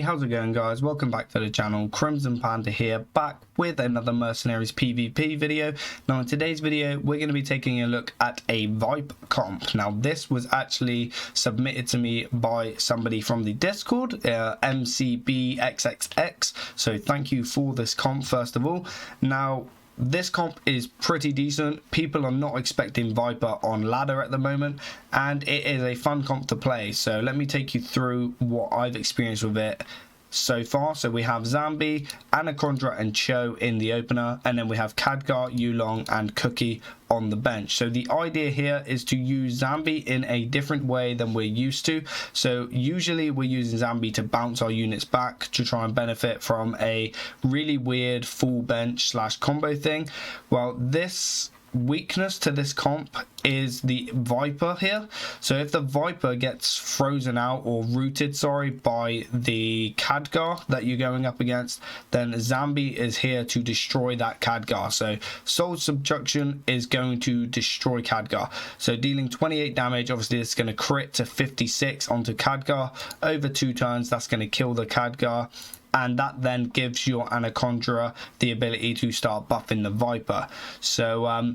how's it going guys? Welcome back to the channel. Crimsonpanda here, back with another Mercenaries PvP video. Now in today's video we're going to be taking a look at a Viper comp. Now this was actually submitted to me by somebody from the Discord, MCBXXX, so thank you for this comp first of all. Now this comp is pretty decent. People are not expecting Viper on ladder at the moment, and it is a fun comp to play. So let me take you through what I've experienced with it so far. So we have Zambi, Anaconda and Cho in the opener, and then we have Khadgar, Yulong and Cookie on the bench. So the idea here is to use Zambi in a different way than we're used to. So usually we're using Zambi to bounce our units back to try and benefit from a really weird full bench slash combo thing. Well, this weakness to this comp is the Viper here. So if the Viper gets frozen out or rooted, by the Khadgar that you're going up against, then Zambi is here to destroy that Khadgar. So Soul Subjection is going to destroy Khadgar. So dealing 28 damage, obviously it's going to crit to 56 onto Khadgar. Over 2 turns, that's going to kill the Khadgar. And that then gives your Anaconda the ability to start buffing the Viper. So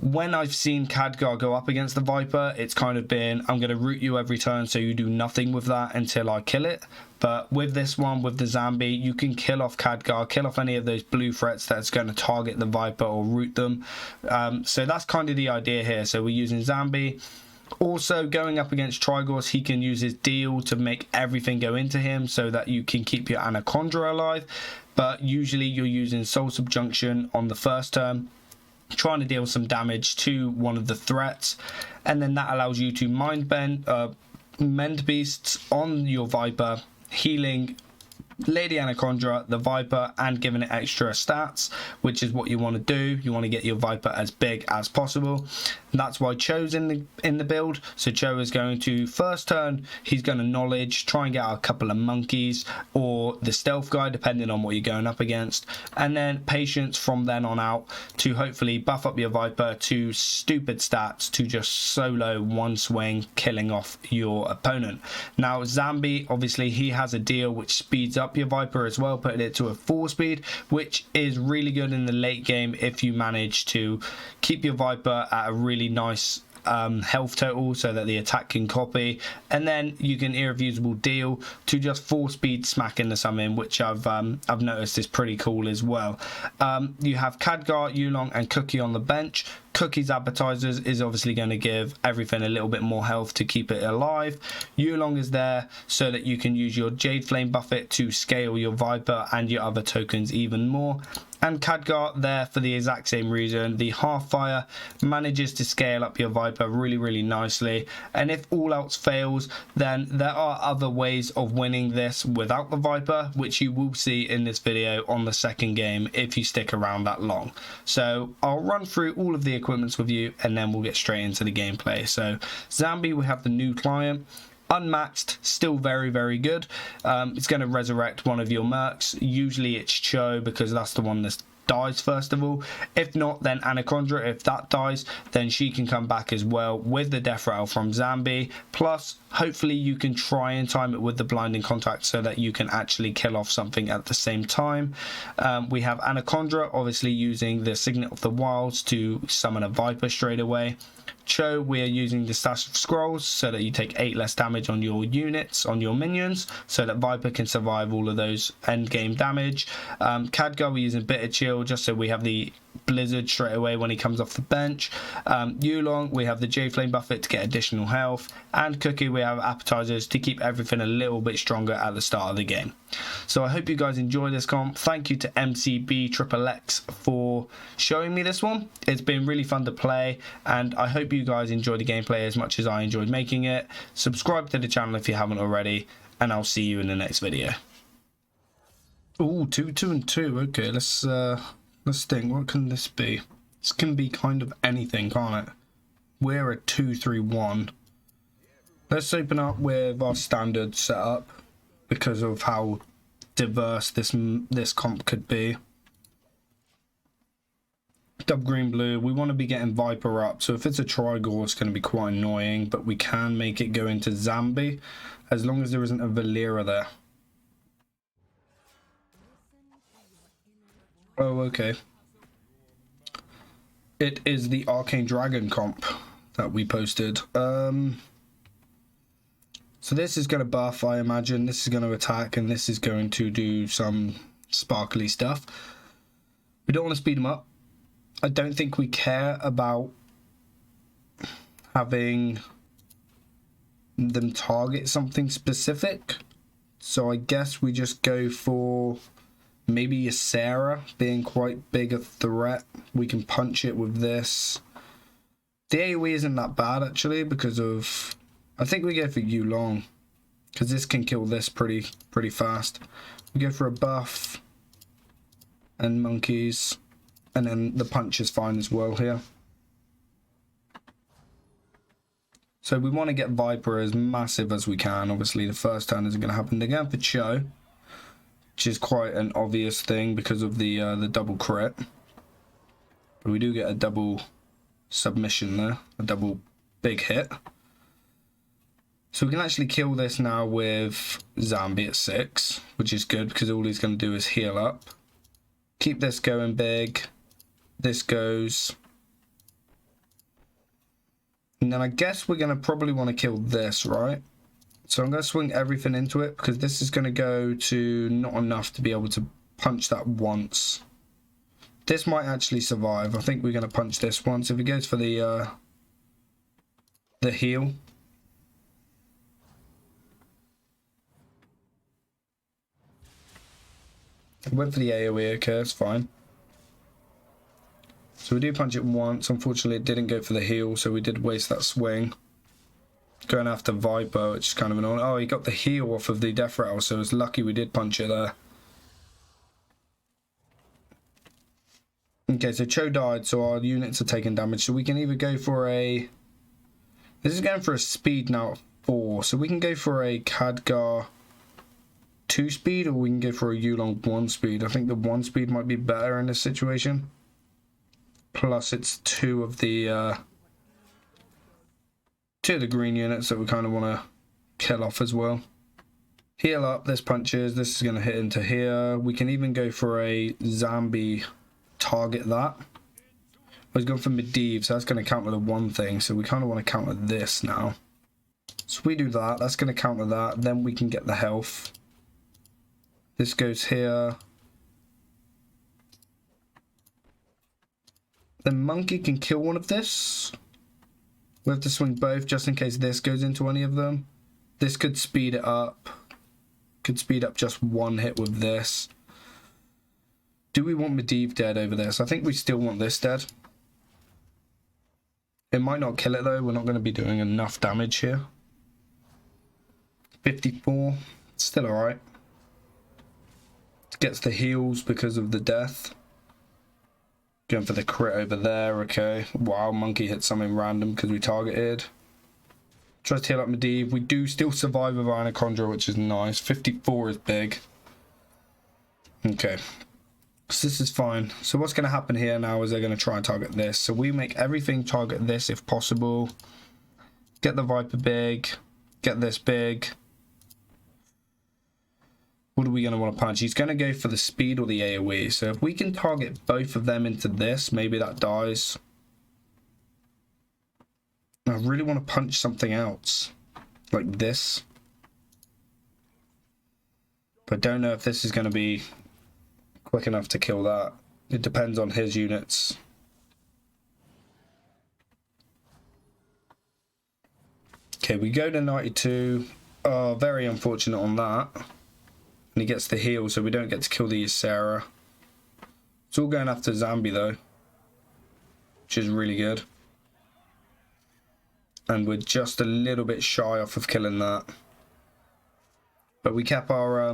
when I've seen Khadgar go up against the Viper, it's kind of been, I'm going to root you every turn so you do nothing with that until I kill it. But with this one, with the Zambi, you can kill off Khadgar, kill off any of those blue threats that's going to target the Viper or root them. So that's kind of the idea here. So we're using Zambi. Also, going up against Trigors, he can use his deal to make everything go into him so that you can keep your Anaconda alive. But usually you're using Soul Subjection on the first turn, trying to deal some damage to one of the threats. And then that allows you to Mend Beasts on your Viper, healing Lady Anaconda, the Viper, and giving it extra stats, which is what you want to do. You want to get your Viper as big as possible. And that's why Cho's in the build. So Cho is going to, first turn, he's going to knowledge, try and get out a couple of monkeys or the stealth guy, depending on what you're going up against. And then patience from then on out to hopefully buff up your Viper to stupid stats to just solo one swing, killing off your opponent. Now Zambi, obviously he has a deal which speeds up your Viper as well, putting it to a 4 speed, which is really good in the late game if you manage to keep your Viper at a really nice health total so that the attack can copy, and then you can irrefutable deal to just 4 speed smack into something, which I've noticed is pretty cool as well. You have Khadgar, Yulong and Cookie on the bench. Cookie's appetizers is obviously going to give everything a little bit more health to keep it alive. Yulong is there so that you can use your Jade Flame Buffet to scale your Viper and your other tokens even more. And Khadgar there for the exact same reason. The half fire manages to scale up your Viper really nicely. And if all else fails, then there are other ways of winning this without the Viper, which you will see in this video on the second game if you stick around that long. So I'll run through all of the equipments with you and then we'll get straight into the gameplay. So Zambi, we have the new client. Unmaxed, still very good. It's going to resurrect one of your mercs. Usually it's Cho because that's the one that dies first of all. If not, then Anaconda. If that dies, then she can come back as well with the death rattle from Zambi. Plus, hopefully you can try and time it with the blinding contact so that you can actually kill off something at the same time. We have Anaconda, obviously using the Signet of the Wilds to summon a Viper straight away. Cho, we are using the Stash of Scrolls so that you take 8 less damage on your units, on your minions, so that Viper can survive all of those end game damage. Khadgar, we're using Bitter Chill just so we have the Blizzard straight away when he comes off the bench. Yulong, we have the Jade Flame Buffet to get additional health, and Cookie, we have appetizers to keep everything a little bit stronger at the start of the game. So I hope you guys enjoy this comp. Thank you to MCBXXX for showing me this one. It's been really fun to play, and I hope you guys enjoy the gameplay as much as I enjoyed making it. Subscribe to the channel if you haven't already, and I'll see you in the next video. Ooh, 2, 2 and 2. Okay, let's think. What can this be? This can be kind of anything, can't it? We're a 2-3-1. Let's open up with our standard setup because of how diverse this comp could be. Dub green blue. We want to be getting Viper up, so if it's a Trigor it's going to be quite annoying, but we can make it go into Zambi as long as there isn't a Valera there. Oh, okay. It is the Arcane Dragon comp that we posted. So this is going to buff, I imagine. This is going to attack, and this is going to do some sparkly stuff. We don't want to speed them up. I don't think we care about having them target something specific. So I guess we just go for maybe a Sarah being quite big a threat. We can punch it with this. The AoE isn't that bad actually because of... I think we go for Yulong because this can kill this pretty fast. We go for a buff and monkeys, and then the punch is fine as well here. So we want to get Viper as massive as we can. Obviously the first turn isn't going to happen. They're going for Cho, which is quite an obvious thing because of the double crit. But we do get a double submission there, a double big hit. So we can actually kill this now with Zombie at 6, which is good because all he's going to do is heal up. Keep this going big. This goes. And then I guess we're going to probably want to kill this, right? So I'm going to swing everything into it because this is going to go to not enough to be able to punch that once. This might actually survive. I think we're going to punch this once. If he goes for the heal. I went for the AoE, okay, that's fine. So we do punch it once. Unfortunately, it didn't go for the heal, so we did waste that swing. Going after Viper, which is kind of annoying. Oh, he got the heal off of the death rattle, so it's lucky we did punch it there. Okay, so Cho died, so our units are taking damage. So we can either go for a... This is going for a speed now at 4. So we can go for a Khadgar 2 speed, or we can go for a Yulong 1 speed. I think the 1 speed might be better in this situation. Plus it's two of the green units that we kind of want to kill off as well. Heal up, this punches, this is going to hit into here. We can even go for a zombie, target that. I was going for Medivh, so that's going to counter the one thing, so we kind of want to counter this now. So we do that, that's going to counter that, then we can get the health. This goes here. The monkey can kill one of this. We have to swing both just in case this goes into any of them. This could speed it up. Could speed up just one hit with this. Do we want Medivh dead over this? I think we still want this dead. It might not kill it though. We're not going to be doing enough damage here. 54. Still alright. Gets the heals because of the death. Going for the crit over there, okay. Wow, monkey hit something random because we targeted. Tries to heal up Medivh. We do still survive with our Anaconda, which is nice. 54 is big. Okay. So this is fine. So what's going to happen here now is they're going to try and target this. So we make everything target this if possible. Get the Viper big. Get this big. What are we going to want to punch? He's going to go for the speed or the AoE. So if we can target both of them into this, maybe that dies. I really want to punch something else. Like this. But I don't know if this is going to be quick enough to kill that. It depends on his units. Okay, we go to 92. Oh, very unfortunate on that. And he gets the heal, so we don't get to kill the Sarah. It's all going after Zombie though, which is really good. And we're just a little bit shy off of killing that. But we kept our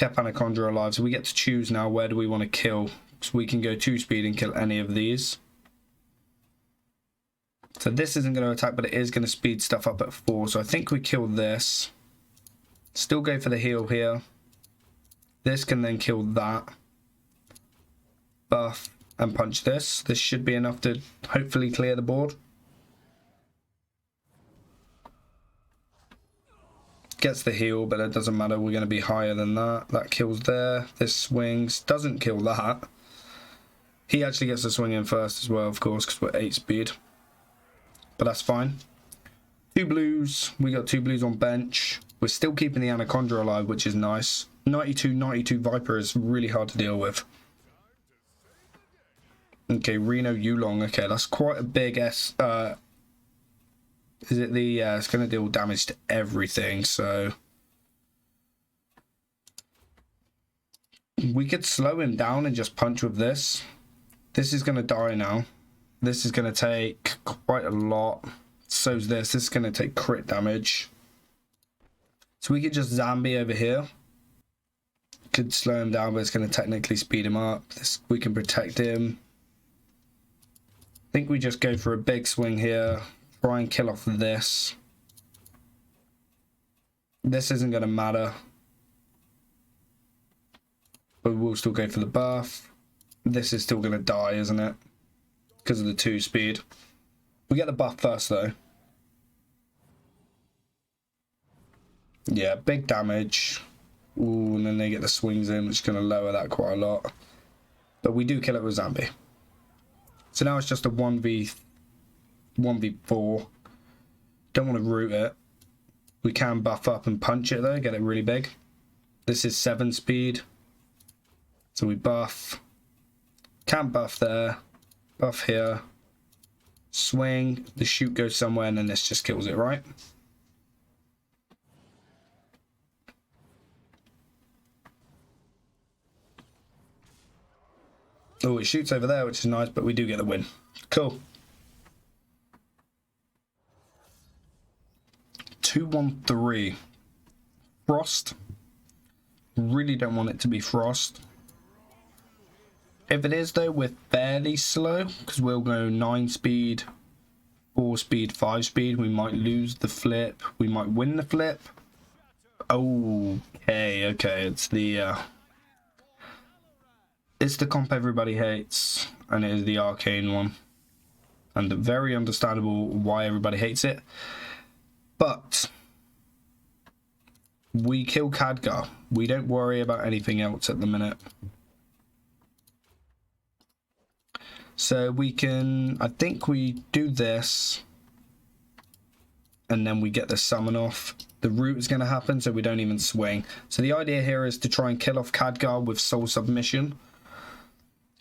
Anaconda alive, so we get to choose now where do we want to kill. So we can go 2 speed and kill any of these. So this isn't going to attack, but it is going to speed stuff up at 4. So I think we kill this. Still go for the heal here. This can then kill that. Buff and punch this. This should be enough to hopefully clear the board. Gets the heal, but it doesn't matter. We're going to be higher than that. That kills there. This swings. Doesn't kill that. He actually gets the swing in first as well, of course, because we're 8 speed. But that's fine. 2 blues. We got 2 blues on bench. We're still keeping the Anaconda alive, which is nice. 92 Viper is really hard to deal with. Okay, Reno Yulong. Okay, that's quite a big S. Is it the... Yeah, it's going to deal damage to everything, so... We could slow him down and just punch with this. This is going to die now. This is going to take quite a lot. So's this. This is going to take crit damage. So we could just zombie over here. Could slow him down, but it's going to technically speed him up. This, we can protect him. I think we just go for a big swing here. Try and kill off this. This isn't going to matter. But we'll still go for the buff. This is still going to die, isn't it? Because of the 2 speed. We get the buff first, though. Yeah, big damage. Ooh, and then they get the swings in, which is going to lower that quite a lot. But we do kill it with zombie. So now it's just a 1v4. Don't want to root it. We can buff up and punch it, though. Get it really big. This is 7 speed. So we buff. Can't buff there. Buff here. Swing. The shoot goes somewhere, and then this just kills it, right? Oh, it shoots over there, which is nice, but we do get the win. Cool. 2-1-3. Frost. Really don't want it to be Frost. If it is, though, we're fairly slow, because we'll go 9 speed, 4 speed, 5 speed. We might lose the flip. We might win the flip. Okay, it's the comp everybody hates, and it is the arcane one. And very understandable why everybody hates it. But we kill Khadgar. We don't worry about anything else at the minute. So we can, I think we do this, and then we get the summon off. The root is going to happen, so we don't even swing. So the idea here is to try and kill off Khadgar with soul submission,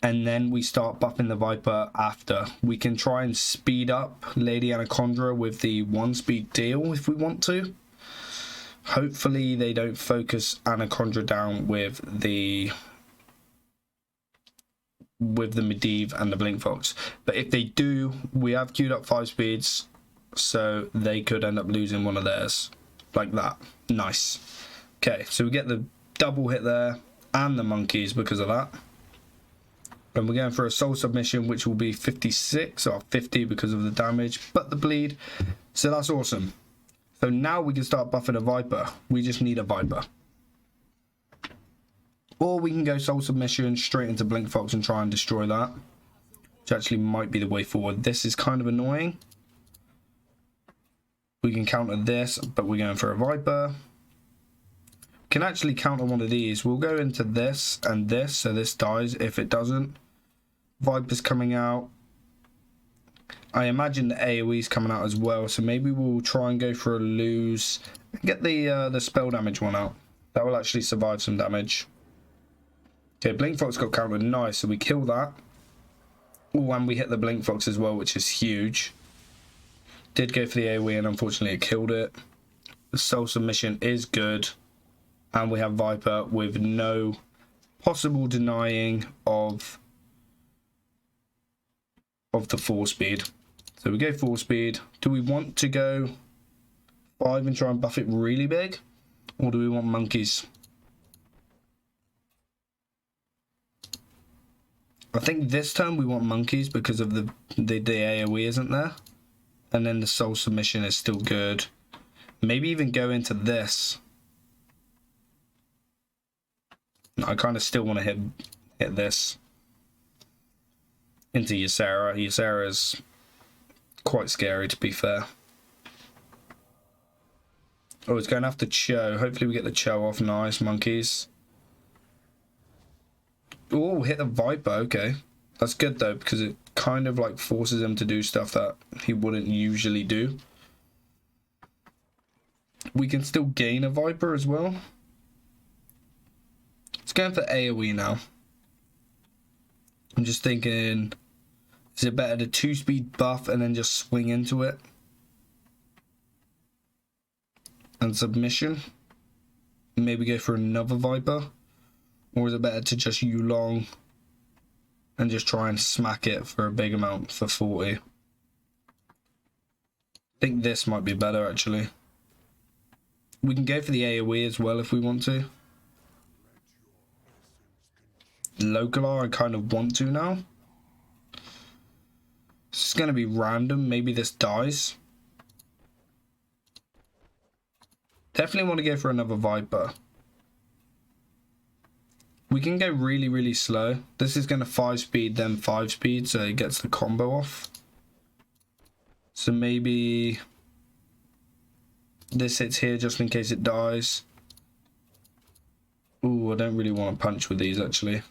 and then we start buffing the Viper after. We can try and speed up Lady Anaconda with the 1 speed deal if we want to. Hopefully they don't focus Anaconda down with the Medivh and the Blink Fox. But if they do, we have queued up 5 speeds, so they could end up losing one of theirs. Like that. Nice. Okay, so we get the double hit there, and the monkeys because of that. And we're going for a soul submission, which will be 56 or 50 because of the damage, but the bleed. So that's awesome. So now we can start buffing a Viper. We just need a Viper. Or we can go soul submission straight into Blink Fox and try and destroy that, which actually might be the way forward. This is kind of annoying. We can counter this, but we're going for a Viper. Can actually counter one of these. We'll go into this and this, so this dies. If it doesn't, Viper's coming out. I imagine the AoE's coming out as well, so maybe we'll try and go for a lose. Get the spell damage one out. That will actually survive some damage. Okay, Blink Fox got countered, nice, so we kill that. Oh, and we hit the Blink Fox as well, which is huge. Did go for the AoE, and unfortunately it killed it. The soul submission is good. And we have Viper with no possible denying of the 4 speed. So we go 4 speed. Do we want to go 5 and try and buff it really big? Or do we want monkeys? I think this turn we want monkeys because of the AoE isn't there. And then the soul submission is still good. Maybe even go into this. I kind of still want to hit this into Ysera. Ysera is quite scary, to be fair. Oh, it's going after Cho. Hopefully we get the Cho off. Nice, monkeys. Oh, hit the Viper. Okay. That's good, though, because it kind of, like, forces him to do stuff that he wouldn't usually do. We can still gain a Viper as well. It's going for AoE now. I'm just thinking, is it better to 2-speed buff and then just swing into it? And submission? Maybe go for another Viper? Or is it better to just Yulong and just try and smack it for a big amount for 40? I think this might be better, actually. We can go for the AoE as well if we want to. Localar, I kind of want to now. This is going to be random. Maybe this dies. Definitely want to go for another Viper. We can go really, really slow. This is going to 5-speed, then 5-speed, so it gets the combo off. So maybe this hits here just in case it dies. Ooh, I don't really want to punch with these, actually.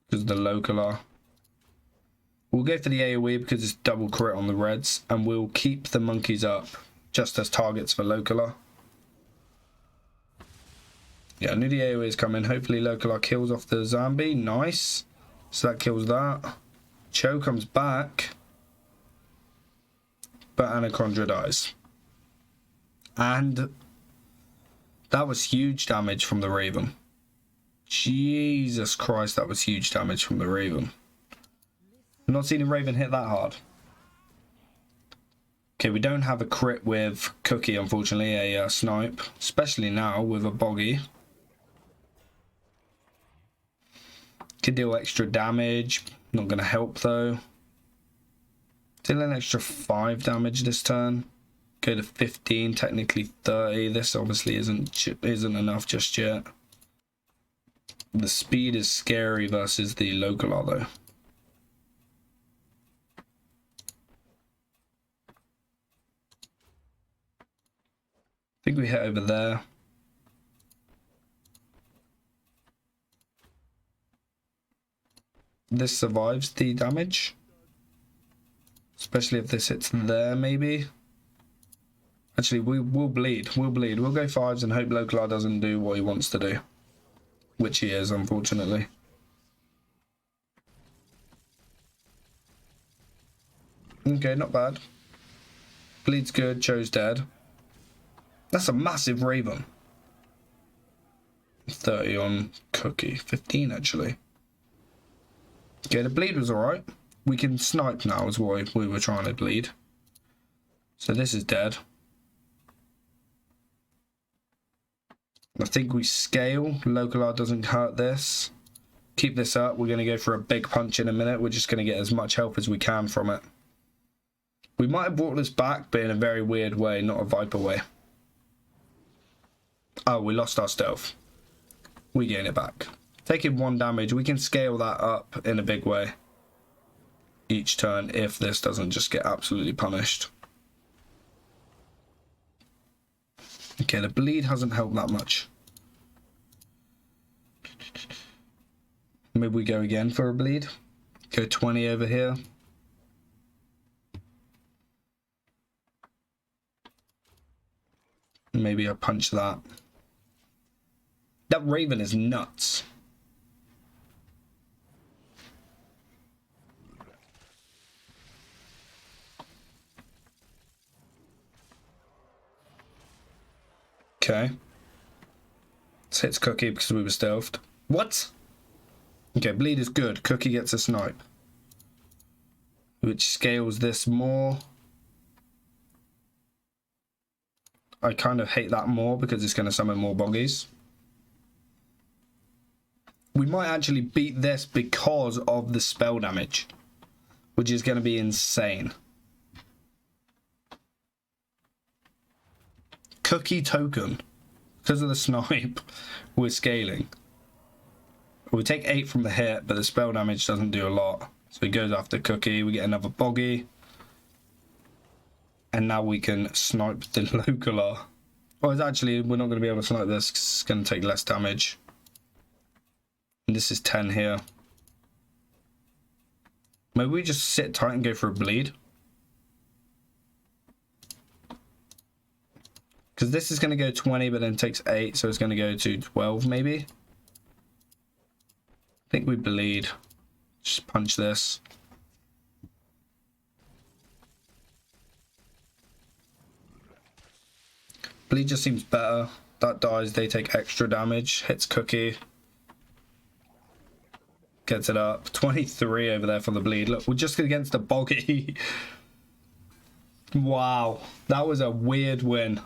Because of the Localar. We'll go for the AoE because it's double crit on the reds. And we'll keep the monkeys up just as targets for Localar. Yeah, I knew the AoE is coming. Hopefully Localar kills off the zombie. Nice. So that kills that. Cho comes back. But Anaconda dies. And that was huge damage from the Raven. Jesus Christ, that was huge damage from the Raven. I've not seen a Raven hit that hard. Okay, we don't have a crit with Cookie, unfortunately, a snipe. Especially now with a Boggy. Could deal extra damage. Not going to help though. Deal an extra 5 damage this turn. Go to 15, technically 30. This obviously isn't enough just yet. The speed is scary versus the Localar though. I think we hit over there. This survives the damage. Especially if this hits there, maybe. Actually, we'll bleed. We'll bleed. We'll go 5s and hope Localar doesn't do what he wants to do. Which he is, unfortunately. Okay, not bad. Bleed's good. Cho's dead. That's a massive Raven. 30 on Cookie. 15, actually. Okay, the bleed was alright. We can snipe now is what we were trying to bleed. So this is dead. I think we scale. Localar doesn't hurt this. Keep this up. We're going to go for a big punch in a minute. We're just going to get as much health as we can from it. We might have brought this back, but in a very weird way, not a Viper way. Oh, we lost our stealth. We gain it back. Taking 1 damage. We can scale that up in a big way each turn if this doesn't just get absolutely punished. Okay, the bleed hasn't helped that much. Maybe we go again for a bleed. Go 20 over here. Maybe I punch that. That Raven is nuts. Okay. This hits Cookie because we were stealthed. What? Okay, bleed is good. Cookie gets a snipe. Which scales this more. I kind of hate that more because it's going to summon more boggies. We might actually beat this because of the spell damage. Which is going to be insane. Cookie token. Because of the snipe, we're scaling. We take 8 from the hit, but the spell damage doesn't do a lot. So he goes after Cookie. We get another boggy. And now we can snipe the Localar. Oh, it's actually, we're not going to be able to snipe this 'cause it's going to take less damage. And this is 10 here. Maybe we just sit tight and go for a bleed. Because this is going to go 20, but then takes 8, so it's going to go to 12 maybe. I think we bleed. Just punch this. Bleed just seems better. That dies, they take extra damage. Hits Cookie. Gets it up. 23 over there for the bleed. Look, we're just against the Boggy. Wow. That was a weird win.